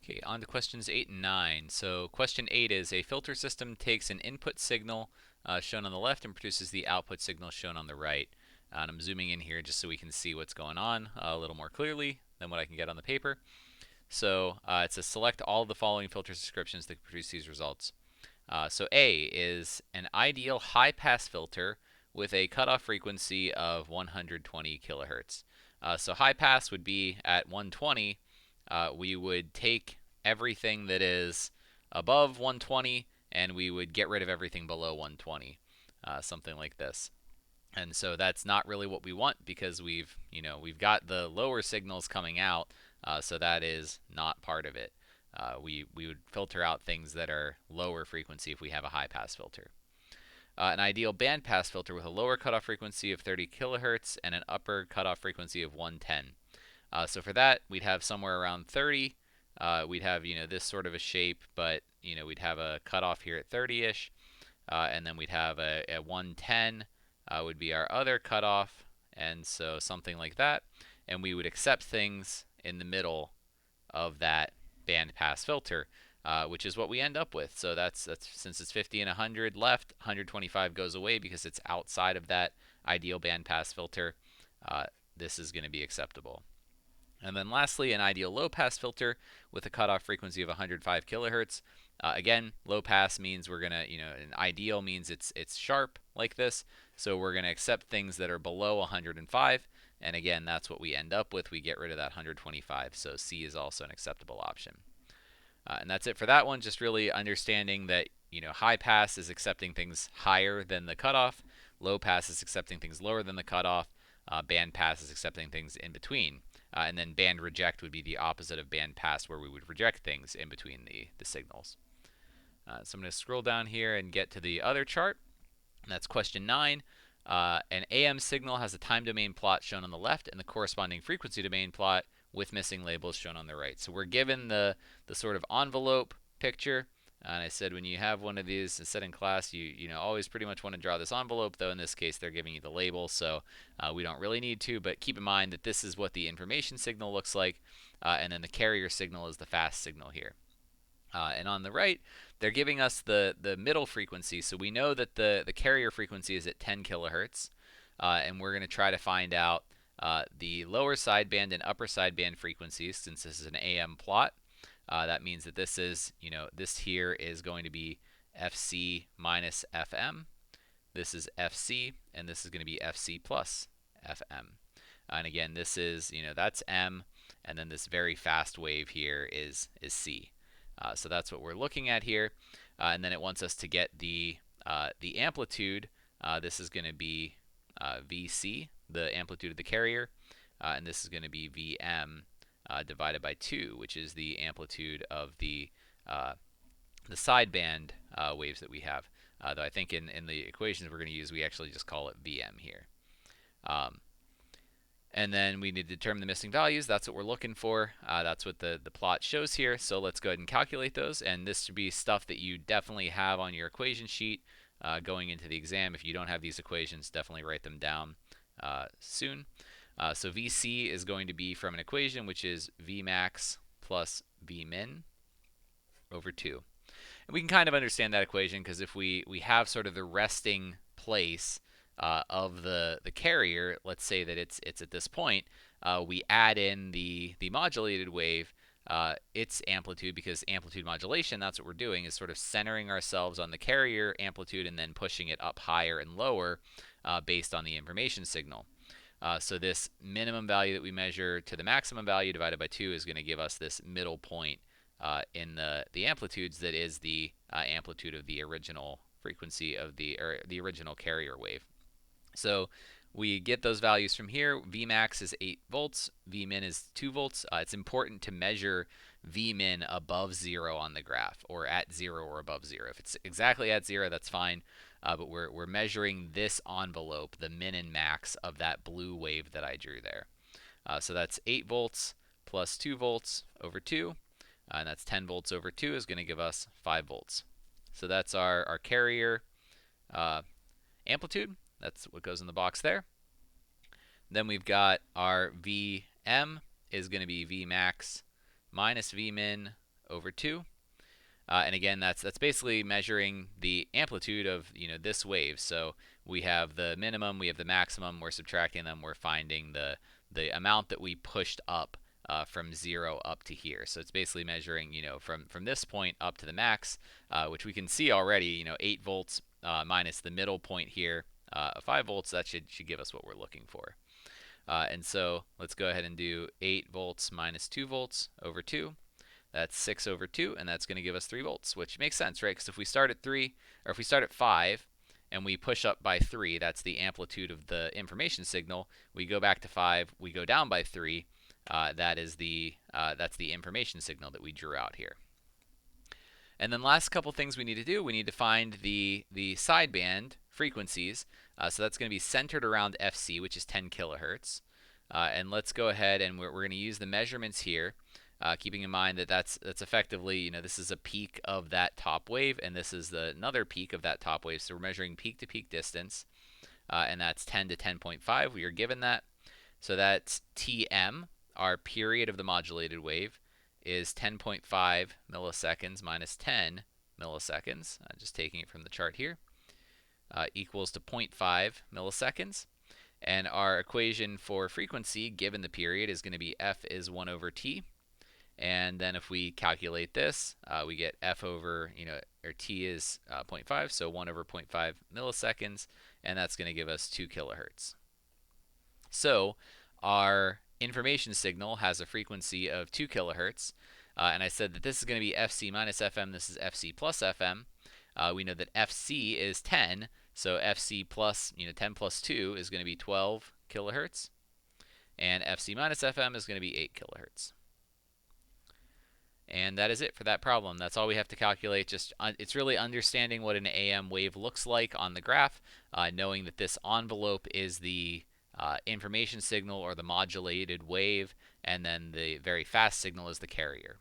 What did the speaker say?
Okay, on to questions 8 and 9. So question 8 is a filter system takes an input signal shown on the left and produces the output signal shown on the right. And I'm zooming in here just so we can see what's going on a little more clearly than what I can get on the paper. So it says select all of the following filter descriptions that produce these results. So A is an ideal high-pass filter with a cutoff frequency of 120 kilohertz. So high pass would be at 120. We would take everything that is above 120 and we would get rid of everything below 120, something like this. And so that's not really what we want because we've got the lower signals coming out, so that is not part of it. We would filter out things that are lower frequency if we have a high pass filter. An ideal band pass filter with a lower cutoff frequency of 30 kilohertz and an upper cutoff frequency of 110. So for that, we'd have somewhere around 30. We'd have this sort of a shape, but we'd have a cutoff here at 30ish, and then we'd have a 110 would be our other cutoff, and so something like that. And we would accept things in the middle of that band pass filter, which is what we end up with. So that's since it's 50 and 100 left, 125 goes away because it's outside of that ideal band pass filter. This is going to be acceptable. And then lastly, an ideal low pass filter with a cutoff frequency of 105 kilohertz. Again, low pass means we're gonna, an ideal means it's sharp like this. So we're gonna accept things that are below 105. And again, that's what we end up with. We get rid of that 125. So C is also an acceptable option. And that's it for that one. Just really understanding that high pass is accepting things higher than the cutoff. Low pass is accepting things lower than the cutoff. Band pass is accepting things in between. And then band reject would be the opposite of band pass, where we would reject things in between the signals. So I'm going to scroll down here and get to the other chart. And that's question 9. An AM signal has a time domain plot shown on the left and the corresponding frequency domain plot with missing labels shown on the right. So we're given the sort of envelope picture. And I said when you have one of these set in class, you always pretty much want to draw this envelope, though in this case they're giving you the label, so we don't really need to, but keep in mind that this is what the information signal looks like, and then the carrier signal is the fast signal here. And on the right, they're giving us the middle frequency, so we know that the carrier frequency is at 10 kilohertz, and we're going to try to find out the lower sideband and upper sideband frequencies, since this is an AM plot. That means that this is, this here is going to be FC minus FM. This is FC, and this is going to be FC plus FM. And again, this is, that's M, and then this very fast wave here is C. So that's what we're looking at here. And then it wants us to get the amplitude. This is going to be VC, the amplitude of the carrier, and this is going to be VM divided by 2, which is the amplitude of the sideband waves that we have. Though I think in the equations we're going to use, we actually just call it VM here. And then we need to determine the missing values. That's what we're looking for. That's what the plot shows here. So let's go ahead and calculate those. And this should be stuff that you definitely have on your equation sheet going into the exam. If you don't have these equations, definitely write them down soon. So VC is going to be from an equation which is Vmax plus Vmin over 2. And we can kind of understand that equation because if we have sort of the resting place of the carrier, let's say that it's at this point, we add in the modulated wave, its amplitude, because amplitude modulation, that's what we're doing, is sort of centering ourselves on the carrier amplitude and then pushing it up higher and lower based on the information signal. So this minimum value that we measure to the maximum value divided by 2 is going to give us this middle point in the amplitudes that is the amplitude of the original frequency of the original carrier wave. So we get those values from here. Vmax is 8 volts. Vmin is 2 volts. It's important to measure Vmin above 0 on the graph, or at 0 or above 0. If it's exactly at 0, that's fine. But we're measuring this envelope, the min and max of that blue wave that I drew there. So that's 8 volts plus 2 volts over 2. And that's 10 volts over 2 is going to give us 5 volts. So that's our carrier amplitude. That's what goes in the box there. Then we've got our Vm is going to be Vmax minus Vmin over 2. And again, that's basically measuring the amplitude of this wave. So we have the minimum, we have the maximum. We're subtracting them. We're finding the amount that we pushed up from 0 up to here. So it's basically measuring from this point up to the max, which we can see already. 8 volts minus the middle point here, 5 volts. That should give us what we're looking for. And so let's go ahead and do 8 volts minus 2 volts over 2. That's 6 over 2, and that's going to give us 3 volts, which makes sense, right? Because if we start at 3, or if we start at 5, and we push up by 3, that's the amplitude of the information signal. We go back to 5, we go down by 3. That's the information signal that we drew out here. And then last couple things we need to do, we need to find the sideband frequencies. So that's going to be centered around FC, which is 10 kilohertz. And let's go ahead and we're going to use the measurements here. Keeping in mind that that's effectively, this is a peak of that top wave, and this is another peak of that top wave. So we're measuring peak to peak distance, and that's 10 to 10.5. We are given that. So that's Tm, our period of the modulated wave, is 10.5 milliseconds minus 10 milliseconds. I'm just taking it from the chart here, equals to 0.5 milliseconds. And our equation for frequency, given the period, is going to be F is 1 over T. And then if we calculate this, we get F over, or T is 0.5, so 1 over 0.5 milliseconds, and that's going to give us 2 kilohertz. So our information signal has a frequency of 2 kilohertz, and I said that this is going to be FC minus FM, this is FC plus FM. We know that FC is 10, so FC plus, 10 plus 2 is going to be 12 kilohertz, and FC minus FM is going to be 8 kilohertz. And that is it for that problem. That's all we have to calculate. It's really understanding what an AM wave looks like on the graph, knowing that this envelope is the information signal or the modulated wave, and then the very fast signal is the carrier.